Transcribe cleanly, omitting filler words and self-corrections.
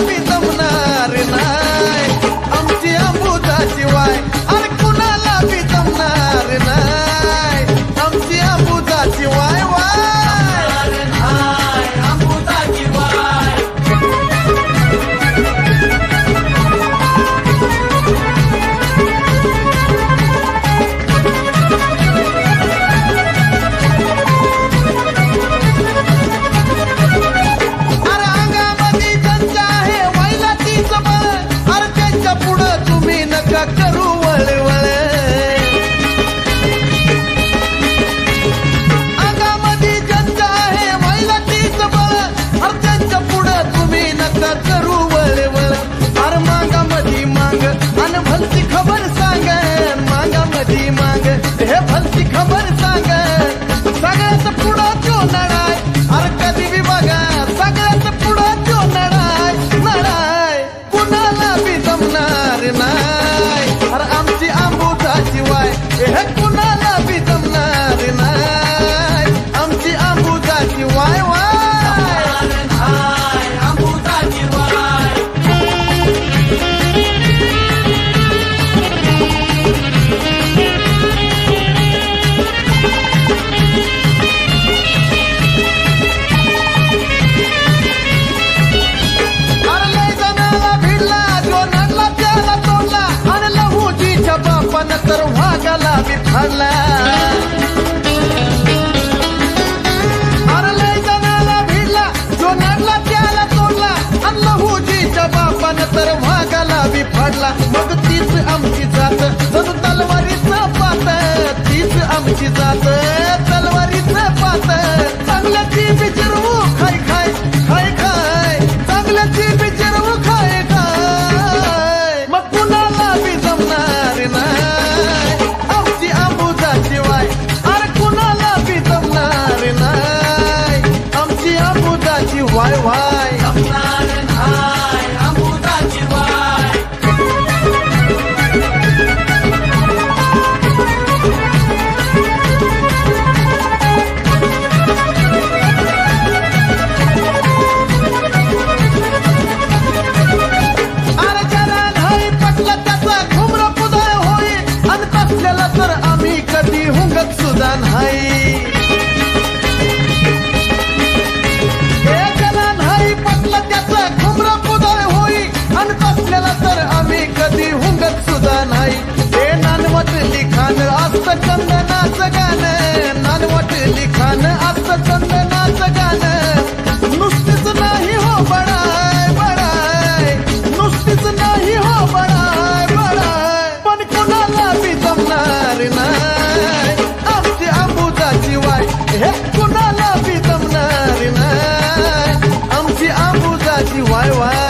बी जमणार नाही आमची अंबुजाची वाय अरे कुणाला बी जमणार नाही आमची अंबुजाची वाय करू वळवळ अंगामध्ये ज्यांच्या आहे व्हायला तीच बळ अरे त्यांच्या पुढं तुम्ही नका करू वळवळ अरे मागामध्ये माग आणि भलती खबर सांग मागामध्ये माग हे भलती खबर सांग सगळ्यात पुढं तो नडाय अरे कधी बी बघा सगळ्यात पुढं तो नडाय नडाय कुणाला बी जमणार नाही अरे आमची अंबुजाची वाय हे कुणाला बी जमणार नाही आमची अंबुजाची वाय अंबुजाची वाय अरे लय जणाला भिडला जो नडला त्याला तोडला आणि लहूजीच्या बापानं तर वाघाला बी फाडला अरे लय जणाला भिडला जो नडला त्याला तोडला आणि लहूजीच्या बापानं तर वाघाला बी फाडला मग तीच आमची जात जणू तलवारीचं पात तीच आमची जात तलवारीचं पात चांगल्याची बिचरवू खाय खाय खाय खाय चांगल्याची बिचरवू खाय खाय मग कुणाला बी जमणार नाही आमची अंबुजाची वाय अरे कुणाला बी जमणार नाही आमची अंबुजाची वाय वाय जमणार नाही अंबुजाची वाय अरे ज्याला नाही पटलं त्याचा घुमरा पुदाय होई आणि तसल्याला तर आम्ही कधी हुंगत सुद्धा नाही ज्याला नाही पटलं त्याचा घुमरा पुदाय होई आणि तसल्याला तर आम्ही कधी हुंगत सुद्धा नाही हे नानवट लिखाण असतं चंदनाचं गाणं नानवट लिखाण असतं चंदनाचं गाणं नुसतीच नाही हो बडाय बडाय नुसतीच नाही हो बडाय बडाय पण कुणाला बी जमणार नाही आमची अंबुजाची वाय हे कुणाला बी जमणार नाही आमची अंबुजाची वाय वाय